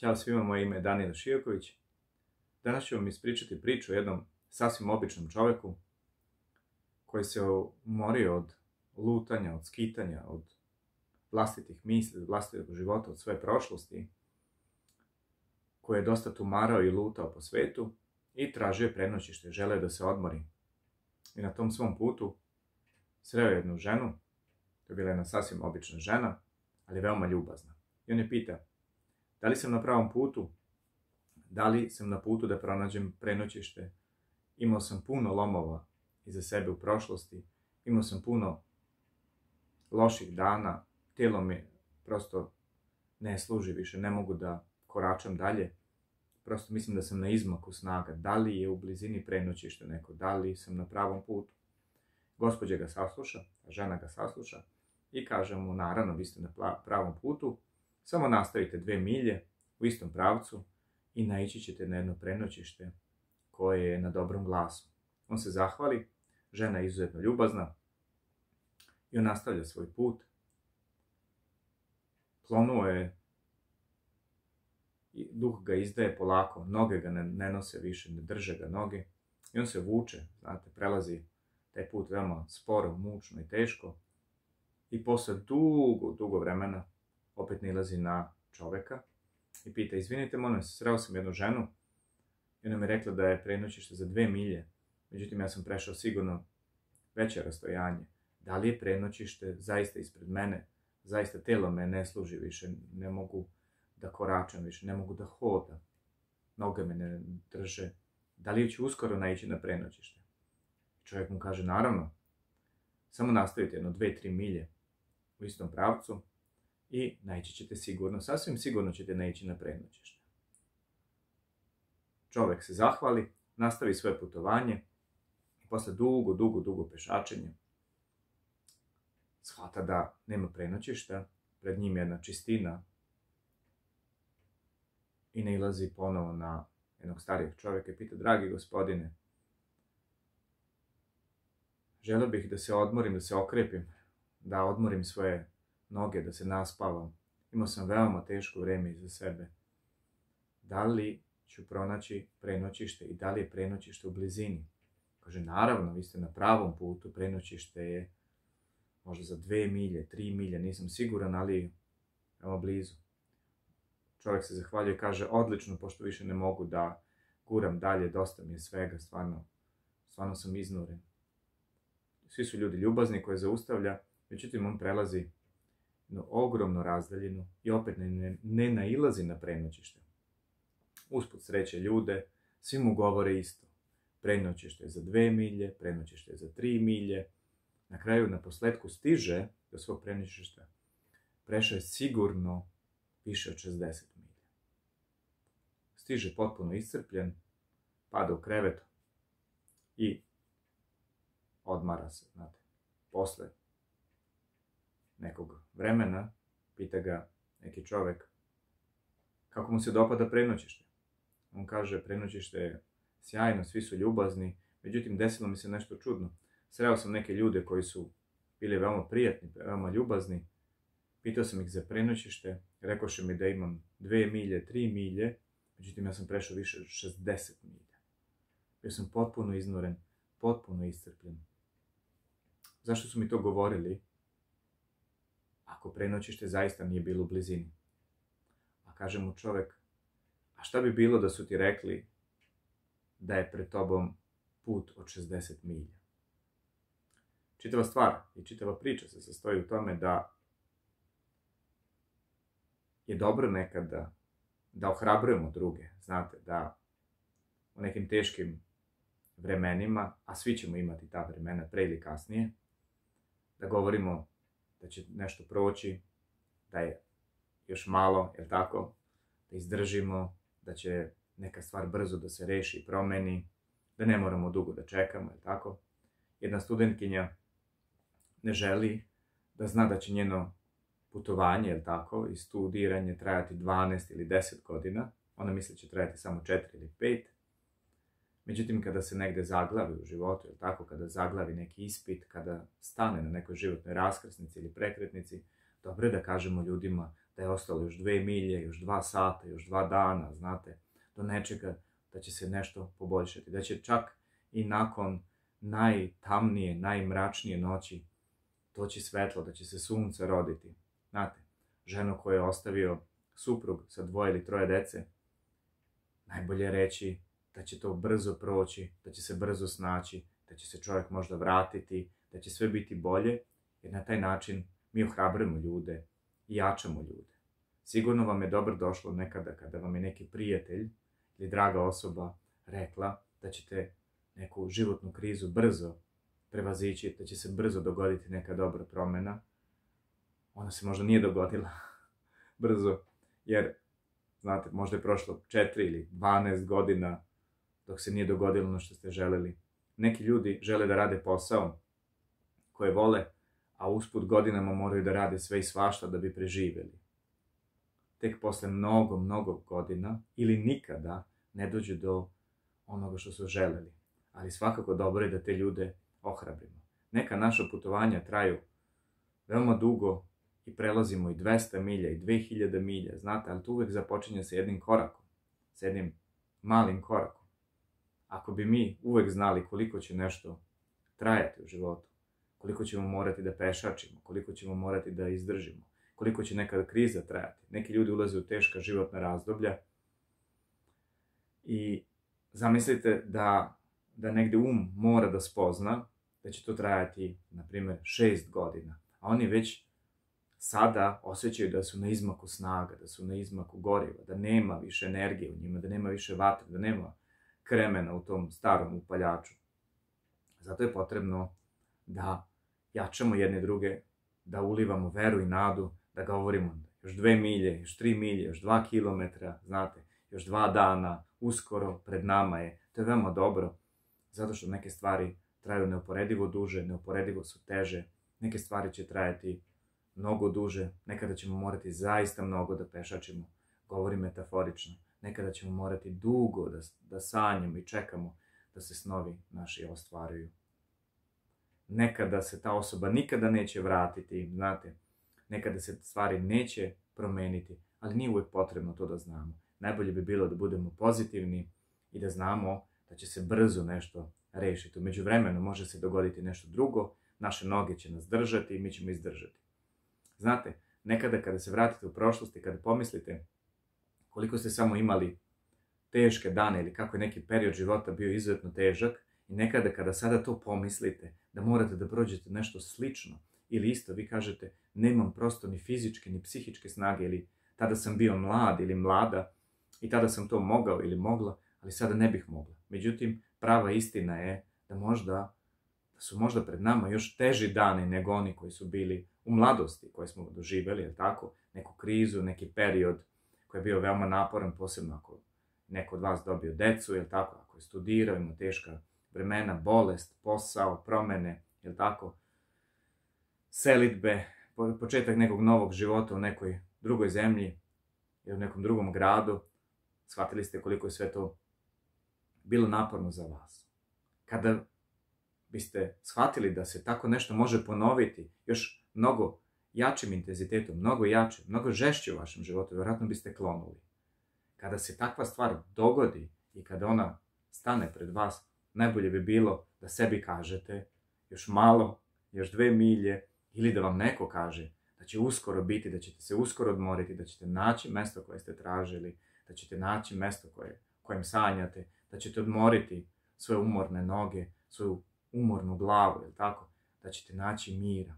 Ćao svima, moje ime je Danijel Šijoković. Danas ću vam ispričati priču o jednom sasvim običnom čovjeku koji se umorio od lutanja, od skitanja, od vlastitih misli, od vlastitog života, od svoje prošlosti, koji je dosta tumarao i lutao po svetu i tražio prenoćište, želeo da se odmori. I na tom svom putu sreo jednu ženu, to je bila jedna sasvim obična žena, ali veoma ljubazna. I on je pita, da li sam na pravom putu? Da li sam na putu da pronađem prenoćište? Imao sam puno lomova iza sebe u prošlosti, imao sam puno loših dana, tijelo mi prosto ne služi više, ne mogu da koračam dalje, prosto mislim da sam na izmaku snaga, da li je u blizini prenoćište neko, da li sam na pravom putu. Gospođa ga sasluša, žena ga sasluša i kaže mu, naravno, vi ste na pravom putu, samo nastavite 2 milje u istom pravcu i naići ćete na jedno prenoćište koje je na dobrom glasu. On se zahvali, žena je izuzetno ljubazna i on nastavlja svoj put. Klonuo je, duh ga izdaje polako, noge ga ne nose više, ne drže ga noge i on se vuče, znate, prelazi taj put veoma sporo, mučno i teško i posle dugo vremena opet nailazi na čoveka i pita, izvinite, molim vas, sreo sam jednu ženu i ona mi je rekla da je prenoćište za 2 milje, međutim ja sam prešao sigurno veće rastojanje. Da li je prenoćište zaista ispred mene? Zaista telo me ne služi više, ne mogu da koračam više, ne mogu da hodam, noge me ne drže. Da li ću uskoro naići na prenoćište? Čovjek mu kaže, naravno, samo nastavite jedno 2-3 milje u istom pravcu i naići ćete sigurno, sasvim sigurno ćete naići na prenoćište. Čovjek se zahvali, nastavi svoje putovanje i posle dugo pešačenja shvata da nema prenoćišta, pred njim je jedna čistina i nailazi ponovo na jednog starijeg čovjeka i pita, dragi gospodine, želeo bih da se odmorim, da se okrepim, da odmorim svoje noge, da se naspavam. Imao sam veoma teško vreme iza sebe. Da li ću pronaći prenoćište i da li je prenoćište u blizini? Kaže, naravno, vi ste na pravom putu, prenoćište je možda za 2 milje, 3 milje, nisam siguran, ali veoma blizu. Čovjek se zahvaljuje i kaže, odlično, pošto više ne mogu da guram dalje, dosta mi je svega, stvarno sam iznuren. Svi su ljudi ljubazni koje zaustavlja, međutim on prelazi jednu ogromnu razdaljinu i opet ne nailazi na prenoćište. Usput sreće ljude, svi mu govore isto. Prenoćište je za 2 milje, prenoćište je za 3 milje. Na kraju, na posledku, stiže do svog prenoćišta. Prešao je sigurno više od 60 milja. Stiže potpuno iscrpljen, pada u krevet i odmara se, znate. Posle nekog vremena pita ga neki čovjek kako mu se dopada prenoćište. On kaže, prenoćište je sjajno, svi su ljubazni, međutim desilo mi se nešto čudno. Sreo sam neke ljude koji su bili veoma prijatni, veoma ljubazni. Pitao sam ih za prenoćište, rekoše mi da imam 2 milje, 3 milje, međutim ja sam prešao više od 60 milja. Bio sam potpuno iznuren, potpuno iscrpljen. Zašto su mi to govorili? Ako prenoćište zaista nije bilo u blizini. A kaže mu čovjek, a šta bi bilo da su ti rekli da je pred tobom put od 60 milja? Čitava stvar i čitava priča se sastoji u tome da je dobro nekada da ohrabrujemo druge. Znate, da u nekim teškim vremenima, a svi ćemo imati ta vremena pre ili kasnije, da govorimo da će nešto proći, da je još malo, jel tako, da izdržimo, da će neka stvar brzo da se reši i promeni, da ne moramo dugo da čekamo, jel tako. Jedna studentkinja ne želi da zna da će njeno putovanje, jel tako, i studiranje trajati 12 ili 10 godina, ona misli da će trajati samo 4 ili 5. Međutim, kada se negde zaglavi u životu, jel tako, kada zaglavi neki ispit, kada stane na nekoj životnoj raskrsnici ili prekretnici, dobro je da kažemo ljudima da je ostalo još 2 milje, još 2 sata, još 2 dana, znate, do nečega, da će se nešto poboljšati, da će čak i nakon najtamnije, najmračnije noći doći svetlo, da će se sunce roditi. Znate, ženu koju je ostavio suprug sa 2 ili 3 dece, najbolje je reći da će to brzo proći, da će se brzo snaći, da će se čovjek možda vratiti, da će sve biti bolje, jer na taj način mi ohrabrujemo ljude i jačamo ljude. Sigurno vam je dobro došlo nekada kada vam je neki prijatelj ili draga osoba rekla da ćete neku životnu krizu brzo prevazići, da će se brzo dogoditi neka dobra promjena. Ona se možda nije dogodila brzo, jer, znate, možda je prošlo 4 ili 12 godina dok se nije dogodilo ono što ste želeli. Neki ljudi žele da rade posao koje vole, a usput godinama moraju da rade sve i svašta da bi preživjeli. Tek posle mnogo godina ili nikada ne dođu do onoga što su želeli. Ali svakako dobro je da te ljude ohrabrimo. Neka naša putovanja traju veoma dugo i prelazimo i 200 milja i 2000 milja, znate, ali to uvek započinje sa jednim korakom, sa jednim malim korakom. Ako bi mi uvek znali koliko će nešto trajati u životu, koliko ćemo morati da pešačimo, koliko ćemo morati da izdržimo, koliko će nekada kriza trajati. Neki ljudi ulaze u teška životna razdoblja i zamislite da negde mora da spozna da će to trajati, na primjer, 6 godina, a oni već sada osjećaju da su na izmaku snaga, da su na izmaku goriva, da nema više energije u njima, da nema više vatre, da nema kremena u tom starom upaljaču. Zato je potrebno da jačamo jedne druge, da ulivamo veru i nadu, da govorimo još 2 milje, još 3 milje, još 2 kilometra, znate, još 2 dana, uskoro, pred nama je. To je veoma dobro, zato što neke stvari traju neuporedivo duže, neuporedivo su teže, neke stvari će trajati mnogo duže, nekada ćemo morati zaista mnogo da pešačimo, govorim metaforično, nekada ćemo morati dugo da sanjamo i čekamo da se snovi naši ostvaruju. Nekada se ta osoba nikada neće vratiti, znate, nekada se stvari neće promeniti, ali nije uvek potrebno to da znamo. Najbolje bi bilo da budemo pozitivni i da znamo da će se brzo nešto rešiti. U međuvremenu može se dogoditi nešto drugo, naše noge će nas držati i mi ćemo izdržati. Znate, nekada kada se vratite u prošlost i kada pomislite koliko ste samo imali teške dane ili kako je neki period života bio izuzetno težak, i nekada kada sada to pomislite da morate da prođete nešto slično ili isto, vi kažete nemam prosto ni fizičke ni psihičke snage, ili tada sam bio mlad ili mlada i tada sam to mogao ili mogla, ali sada ne bih mogla. Međutim, prava istina je da su možda pred nama još teži dani nego oni koji su bili u mladosti, koje smo doživjeli, je tako? Neku krizu, neki period koji je bio veoma naporan, posebno ako neko od vas dobio decu, je tako? Ako je studirao, ima teška vremena, bolest, posao, promene, je tako? Selidbe, početak nekog novog života u nekoj drugoj zemlji ili u nekom drugom gradu, shvatili ste koliko je sve to bilo naporno za vas. Kada biste shvatili da se tako nešto može ponoviti još mnogo jačim intenzitetom, mnogo jače, mnogo žešće u vašem životu, vjerojatno biste klonuli. Kada se takva stvar dogodi i kada ona stane pred vas, najbolje bi bilo da sebi kažete još malo, još 2 milje, ili da vam neko kaže da će uskoro biti, da ćete se uskoro odmoriti, da ćete naći mesto koje ste tražili, da ćete naći mesto kojem sanjate, da ćete odmoriti svoje umorne noge, svoju umornu glavu, je tako? Da ćete naći mira.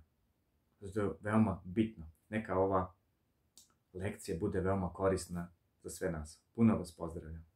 To je veoma bitno. Neka ova lekcija bude veoma korisna za sve nas. Puno vas pozdravljam.